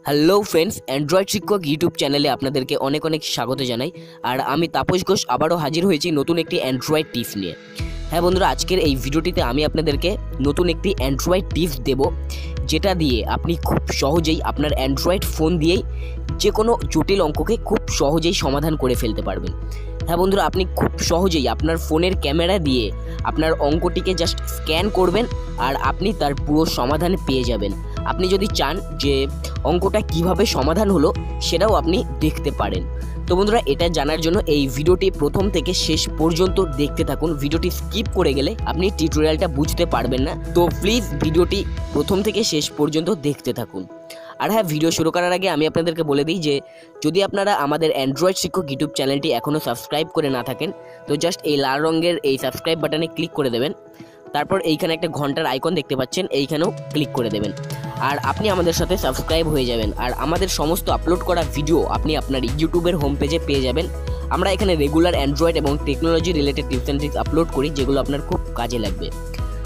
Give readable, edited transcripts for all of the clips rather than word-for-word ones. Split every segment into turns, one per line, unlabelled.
Hello friends, Android শিক্ষক YouTube চ্যানেলে আপনাদেরকে অনেক অনেক স্বাগত জানাই। আর আমি তাপস ঘোষ আবারও হাজির হয়েছি নতুন একটি অ্যান্ড্রয়েড টিপস নিয়ে। হ্যাঁ বন্ধুরা, আজকের এই ভিডিওটিতে আমি আপনাদেরকে নতুন একটি অ্যান্ড্রয়েড টিপস দেব, যেটা দিয়ে আপনি খুব সহজেই আপনার অ্যান্ড্রয়েড ফোন দিয়েই যে কোনো জটিল অঙ্ককে খুব সহজেই সমাধান করে ফেলতে পারবেন। হ্যাঁ বন্ধুরা, আপনি খুব সহজেই আপনার ফোনের ক্যামেরা দিয়ে আপনার অঙ্কটিকে জাস্ট স্ক্যান করবেন আর আপনি তার পুরো সমাধান পেয়ে যাবেন। আপনি যদি চান যে অঙ্কটা কিভাবে সমাধান হলো সেটাও আপনি দেখতে পারেন। তো বন্ধুরা, এটা জানার জন্য এই ভিডিওটি প্রথম থেকে শেষ পর্যন্ত দেখতে থাকুন। ভিডিওটি স্কিপ করে গেলে আপনি টিউটোরিয়ালটা বুঝতে পারবেন না, তো প্লিজ ভিডিওটি প্রথম থেকে শেষ পর্যন্ত দেখতে থাকুন। আর হ্যাঁ, ভিডিও শুরু করার আগে আমি আপনাদেরকে বলে দিই যে যদি আপনারা আমাদের অ্যান্ড্রয়েড শিক্ষক ইউটিউব চ্যানেলটি এখনও সাবস্ক্রাইব করে না থাকেন, তো জাস্ট এই লাল রঙের এই সাবস্ক্রাইব বাটনে ক্লিক করে দেবেন। তারপর এইখানে একটা ঘন্টার আইকন দেখতে পাচ্ছেন, এইখানেও ক্লিক করে দেবেন আর আপনি আমাদের সাথে সাবস্ক্রাইব হয়ে যাবেন। আর আমাদের সমস্ত আপলোড করা ভিডিও আপনি আপনার ইউটিউবের হোম পেজে পেয়ে যাবেন। আমরা এখানে রেগুলার অ্যান্ড্রয়েড এবং technology related tips and tricks upload করি, যেগুলো আপনার খুব কাজে লাগবে।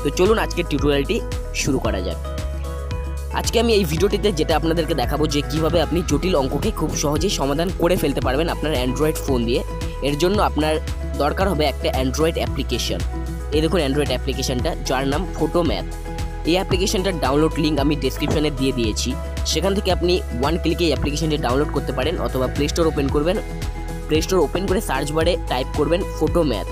তো চলুন আজকের টিউটোরিয়ালটি শুরু করা যাক। আজকে আমি এই ভিডিওটিতে যেটা আপনাদেরকে দেখাবো যে কিভাবে আপনি জটিল অঙ্ককে খুব সহজেই সমাধান করে ফেলতে পারবেন আপনার অ্যান্ড্রয়েড ফোন দিয়ে। এর জন্য আপনার দরকার হবে একটা অ্যান্ড্রয়েড অ্যাপ্লিকেশন। এই দেখুন অ্যান্ড্রয়েড অ্যাপ্লিকেশনটা, যার নাম ফটোম্যাথ। এই অ্যাপ্লিকেশনটার ডাউনলোড লিঙ্ক আমি ডেসক্রিপশনে দিয়ে দিয়েছি। সেখান থেকে আপনি ওয়ান ক্লিকে এই অ্যাপ্লিকেশনটি ডাউনলোড করতে পারেন, অথবা প্লে স্টোর ওপেন করবেন। প্লে স্টোর ওপেন করে সার্চ বারে টাইপ করবেন ফটোম্যাথ।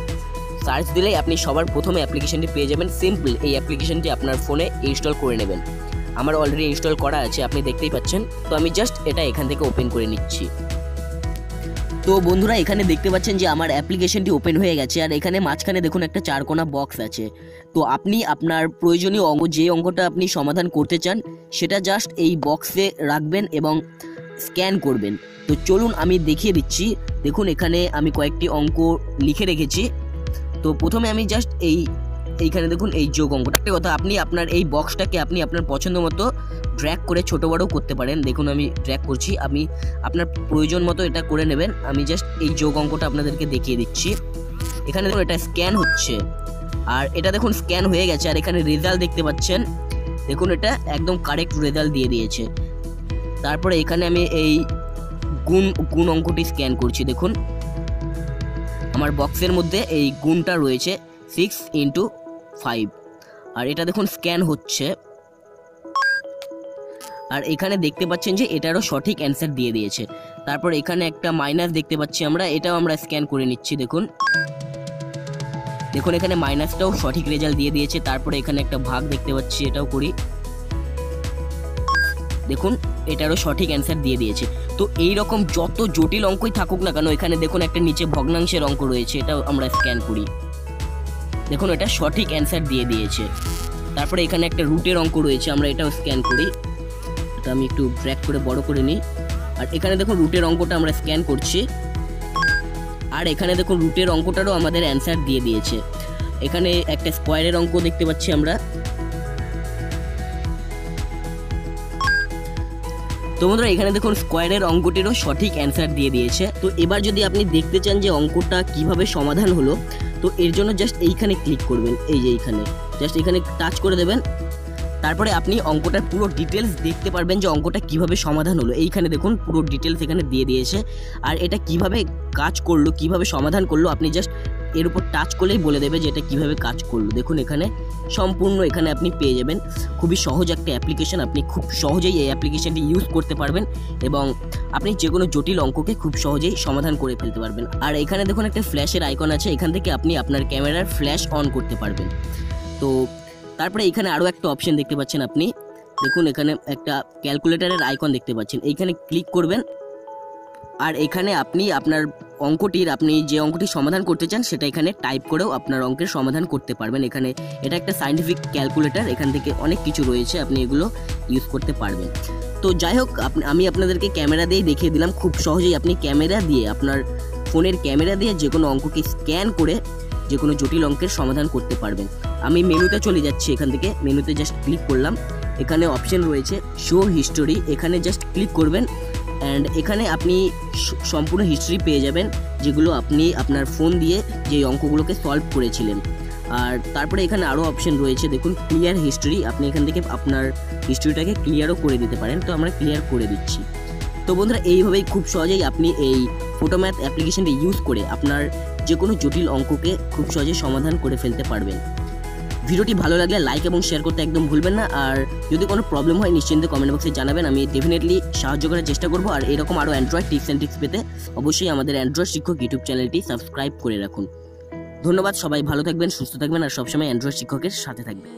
সার্চ দিলেই আপনি সবার প্রথমে অ্যাপ্লিকেশনটি পেয়ে যাবেন। সিম্পল এই অ্যাপ্লিকেশনটি আপনার ফোনে ইনস্টল করে নেবেন। আমার অলরেডি ইনস্টল করা আছে, আপনি দেখতেই পাচ্ছেন। তো আমি জাস্ট এটা এখান থেকে ওপেন করে নিচ্ছি। তো বন্ধুরা, এখানে দেখতে পাচ্ছেন যে আমার অ্যাপ্লিকেশনটি ওপেন হয়ে গেছে। আর এখানে মাঝখানে দেখুন একটা চারকোনা বক্স আছে। তো আপনি আপনার প্রয়োজনীয় অঙ্ক, যে অঙ্কটা আপনি সমাধান করতে চান, সেটা জাস্ট এই বক্সে রাখবেন এবং স্ক্যান করবেন। তো চলুন আমি দেখিয়ে দিচ্ছি। দেখুন এখানে আমি কয়েকটি অঙ্ক লিখে রেখেছি। তো প্রথমে আমি জাস্ট এইখানে দেখুন এই যোগ অঙ্কটা। একটা কথা, আপনি আপনার এই বক্সটাকে আপনি আপনার পছন্দ মতো ড্র্যাগ করে ছোটো বড়ো করতে পারেন। দেখুন আমি ড্র্যাগ করছি, আপনি আপনার প্রয়োজন মতো এটা করে নেবেন। আমি জাস্ট এই যোগ অঙ্কটা আপনাদেরকে দেখিয়ে দিচ্ছি। এখানে দেখুন এটা স্ক্যান হচ্ছে, আর এটা দেখুন স্ক্যান হয়ে গেছে। আর এখানে রেজাল্ট দেখতে পাচ্ছেন, দেখুন এটা একদম কারেক্ট রেজাল্ট দিয়ে দিয়েছে। তারপরে এখানে আমি এই গুণ অঙ্কটি স্ক্যান করছি। দেখুন আমার বক্সের মধ্যে এই গুণটা রয়েছে 6x5, আর এটা দেখুন স্ক্যান হচ্ছে। আর এখানে দেখতে পাচ্ছেন যে এটারও সঠিক অ্যান্সার দিয়ে দিয়েছে। তারপর এখানে একটা মাইনাস দেখতে পাচ্ছি আমরা, এটাও আমরা স্ক্যান করে নিচ্ছি। দেখুন এখানে মাইনাসটাও সঠিক রেজাল্ট দিয়ে দিয়েছে। তারপরে এখানে একটা ভাগ দেখতে পাচ্ছি, এটাও করি। দেখুন এটারও সঠিক অ্যান্সার দিয়ে দিয়েছে। তো এই রকম যত জটিল অঙ্কই থাকুক না কেন, এখানে দেখুন একটা নিচে ভগ্নাংশের অঙ্ক রয়েছে, এটাও আমরা স্ক্যান করি। দেখুন এটা সঠিক অ্যান্সার দিয়ে দিয়েছে। তারপরে এখানে একটা রুটের অঙ্ক রয়েছে, আমরা এটাও স্ক্যান করি। এটা আমি একটু ড্র্যাগ করে বড় করে নিই। আর এখানে দেখুন রুটের অঙ্কটা আমরা স্ক্যান করছি। আর এখানে দেখুন রুটের অঙ্কটারও আমাদের অ্যান্সার দিয়ে দিয়েছে। এখানে একটা স্কোয়ারের অঙ্ক দেখতে পাচ্ছি আমরা। তো বন্ধুরা, এখানে দেখুন স্কোয়ারের অঙ্কটিরও সঠিক অ্যান্সার দিয়ে দিয়েছে। তো এবার যদি আপনি দেখতে চান যে অঙ্কটা কিভাবে সমাধান হলো, তো এর জন্য জাস্ট এইখানে ক্লিক করবেন। এই যে এইখানে জাস্ট এখানে টাচ করে দেবেন। তারপরে আপনি অঙ্কটার পুরো ডিটেলস দেখতে পারবেন যে অঙ্কটা কিভাবে সমাধান হলো। এইখানে দেখুন পুরো ডিটেলস এখানে দিয়ে দিয়েছে। আর এটা কিভাবে কাজ করলো, কিভাবে সমাধান করলো, আপনি জাস্ট এর উপর টাচ করলেই বলে দেবে যে এটা কিভাবে কাজ করলো। দেখুন এখানে সম্পূর্ণ এখানে আপনি পেয়ে যাবেন। খুবই সহজ একটা অ্যাপ্লিকেশন, আপনি খুব সহজেই এই অ্যাপ্লিকেশনটি ইউজ করতে পারবেন এবং আপনি যে কোনো জটিল অঙ্ককে খুব সহজেই সমাধান করে ফেলতে পারবেন। আর এখানে দেখুন একটা ফ্ল্যাশের আইকন আছে, এখান থেকে আপনি আপনার ক্যামেরার ফ্ল্যাশ অন করতে পারবেন। তো তারপরে এখানে আরও একটা অপশন দেখতে পাচ্ছেন আপনি। দেখুন এখানে একটা ক্যালকুলেটরের আইকন দেখতে পাচ্ছেন, এইখানে ক্লিক করবেন। আর এখানে আপনি আপনার আপনি যে অঙ্কটি সমাধান করতে চান সেটা এখানে টাইপ করেও আপনার অঙ্কের সমাধান করতে পারবেন। এখানে এটা একটা সায়েন্টিফিক ক্যালকুলেটর, এখান থেকে অনেক কিছু রয়েছে, আপনি এগুলো ইউজ করতে পারবেন। তো যাই হোক, আমি আপনাদেরকে ক্যামেরা দিয়েই দেখিয়ে দিলাম। খুব সহজেই আপনি ক্যামেরা দিয়ে, আপনার ফোনের ক্যামেরা দিয়ে যে কোনো অঙ্ককে স্ক্যান করে যে কোনো জটিল অঙ্কের সমাধান করতে পারবেন। আমি মেনুতে চলে যাচ্ছি, এখান থেকে মেনুতে জাস্ট ক্লিক করলাম। এখানে অপশন রয়েছে শো হিস্টোরি, এখানে জাস্ট ক্লিক করবেন। অ্যান্ড এখানে আপনি সম্পূর্ণ হিস্ট্রি পেয়ে যাবেন, যেগুলো আপনি আপনার ফোন দিয়ে যে অঙ্কগুলোকে সলভ করেছিলেন। আর তারপরে এখানে আরও অপশন রয়েছে, দেখুন ক্লিয়ার হিস্ট্রি, আপনি এখান থেকে আপনার হিস্ট্রিটাকে ক্লিয়ারও করে দিতে পারেন। তো আমরা ক্লিয়ার করে দিচ্ছি। তো বন্ধুরা এইভাবেই খুব সহজেই আপনি এই ফটোম্যাথ অ্যাপ্লিকেশনটি ইউজ করে আপনার যে কোনো জটিল অঙ্ককে খুব সহজে সমাধান করে ফেলতে পারবেন। ভিডিওটি ভালো লাগলে লাইক এবং শেয়ার করতে একদম ভুলবেন না। আর যদি কোনো প্রবলেম হয় নিশ্চিন্তে কমেন্ট বক্সে জানাবেন, আমি ডেফিনেটলি সাহায্য করার চেষ্টা করব। আর এরকম আরও অ্যান্ড্রয়েড টিপস অ্যান্ড ট্রিক্স পেতে অবশ্যই আমাদের অ্যান্ড্রয়েড শিক্ষক ইউটিউব চ্যানেলটি সাবস্ক্রাইব করে রাখুন। ধন্যবাদ, সবাই ভালো থাকবেন, সুস্থ থাকবেন আর সবসময় অ্যান্ড্রয়েড শিক্ষকের সাথে থাকবেন।